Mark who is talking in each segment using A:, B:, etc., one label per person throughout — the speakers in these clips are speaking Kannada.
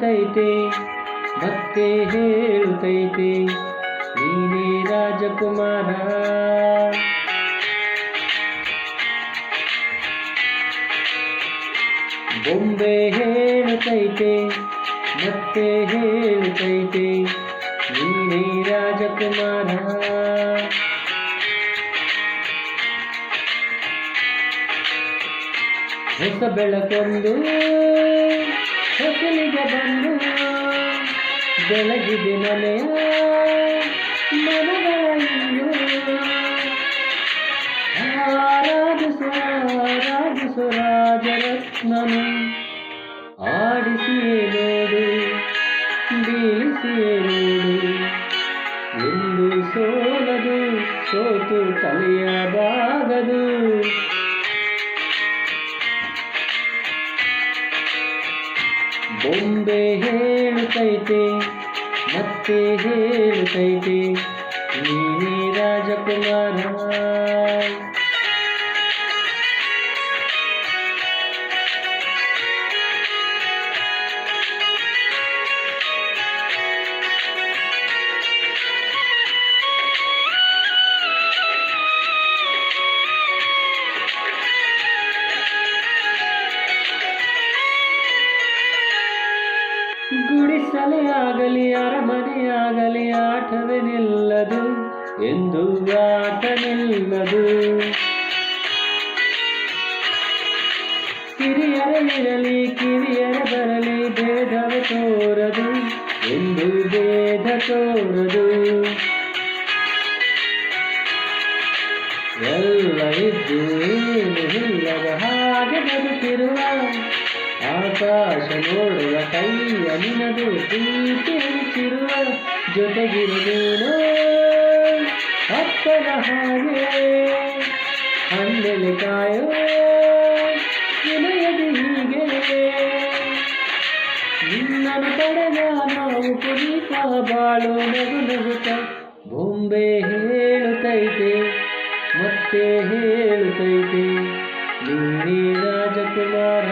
A: ಹೇಳುತ್ತೈತೆ ಮತ್ತೆ ಹೇಳುತ್ತೈತೆ ನೀನೇ ರಾಜಕುಮಾರ. ಬೊಂಬೆ ಹೇಳುತ್ತೈತೆ ಮತ್ತೆ ಹೇಳುತ್ತೈತೆ ನೀನೇ ರಾಜಕುಮಾರ. ಹೊಸ ಬೆಳಕೊಂದು ಹೊಸಲಿಗೆ ಬಂದು ಬೆಳಗಿದೆ ಮನೆಯ ಮನಗಳ ಇಂದು. ಆರಾಧಿಸು ರಾಜರತ್ನನು ಆಡಿಸಿಯೇ ನೋಡು ಬೀಳಿಸಿಯೇ ನೋಡು ಎಂದು ಸೋಲದು ಸೋತು ತಲೆಯಬಾಗದು. ಬೊಂಬೆ ಹೇಳುತ್ತೈತೆ ಮತ್ತೆ ಹೇಳುತ್ತೈತೆ ನೀನೇ ರಾಜಕುಮಾರ. ಗುಡಿಸಲೇ ಆಗಲಿ ಅರಮನೆಯಾಗಲಿ ಆಟವೇ ನಿಲ್ಲದು ಎಂದು ಆಟ ನಿಲ್ಲದು. ಹಿರಿಯರೇ ಕಿರಿಯರ ಬರಲಿ ಭೇದವೇ ತೋರದು ಎಂದು ಭೇದ ತೋರದು. ಎಲ್ಲ ಇದ್ದು ಏನು ಇಲ್ಲದ ಹಾಗೆ ಬದುಕಿರುವ ಆಕಾಶ ನೋಡುವ ಕೈಯ ನಿನದು ಪ್ರೀತಿ ಹಂಚಿರುವ ಜೊತೆಗಿರುವುದೇನೋ ಅಪ್ಪನ ಹಾಗೆ ಹಣ್ಣೆಲೆ ಕಾಯೋ ವಿನಯದಿ ಹೀಗೆ ನಿನ್ನನ್ನು ಪಡೆದ ನಾವು ಪುನೀತ ಬಾಳು ನಗು ನಗುತ್ತ. ಬೊಂಬೆ ಹೇಳುತ್ತೈತೆ ಮತ್ತೆ ಹೇಳುತ್ತೈತೆ ನೀನೇ ರಾಜಕುಮಾರ.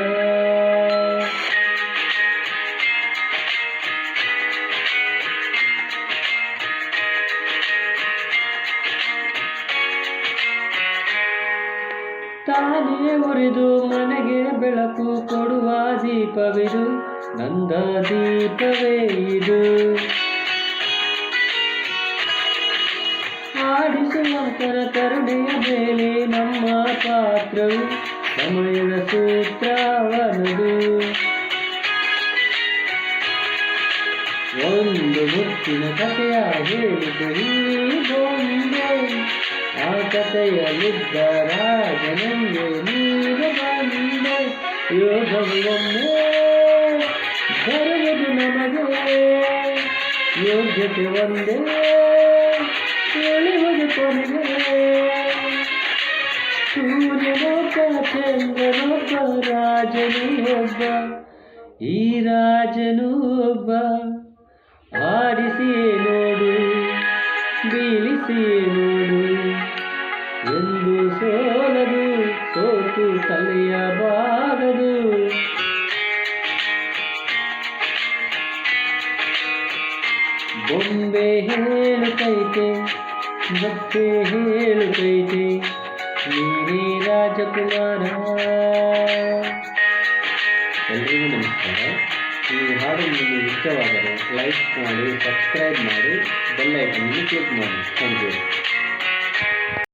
A: ತಾನೇ ಉರಿದು ಮನೆಗೆ ಬೆಳಕು ಕೊಡುವ ದೀಪವಿದು ನಂದ ದೀಪವೇ ಇದು. ಆಡಿಸುವಂತನ ಕರುಣೆಯ ಮೇಲೆ ನಮ್ಮ ಪಾತ್ರವು ಸಮಯದ ಸೂತ್ರವನದು. ಒಂದು ಮುತ್ತಿನ ಕಥೆಯ ಹೇಳಿತು ಈ ಬೊಂಬೆ ಆ ಕಥೆಯಲ್ಲಿದ್ದ ರಾಜನಿಗೆ ನೀನು ಬಂದೆ. ಯೋಗವು ಒಮ್ಮೆ ಬರುವುದು ನಮಗೆ ಯೋಗ್ಯತೆ ಒಂದೇ ಉಳಿಯುವುದು ಕೊನೆಗೆ. ಸೂರ್ಯನೊಬ್ಬ ಚಂದ್ರನೊಬ್ಬ ರಾಜನು ಒಬ್ಬ ಈ ರಾಜನು ಒಬ್ಬ. ಆಡಿಸಿಯೇ ನೋಡು ಬೀಳಿಸಿಯೇ ನೋಡು ಎಂದು ಸೋಲದು ಸೋತು ತಲೆಯಬಾಗದು. ಬೊಂಬೆ ಹೇಳುತ್ತೈತೆ ಮತ್ತೆ ಹೇಳುತ್ತೈತೆ ನೀನೇ ರಾಜಕುಮಾರ. ಎಲ್ರಿಗೂ ನಮಸ್ಕಾರ. ಈ ಹಾಡು ನಿಮಗೆ ಇಷ್ಟವಾದರೆ ಲೈಕ್ ಮಾಡಿ, ಸಬ್ಸ್ಕ್ರೈಬ್ ಮಾಡಿ, ಬೆಲ್ ಐಕನ್ ಕ್ಲಿಕ್ ಮಾಡಿ. Thank you.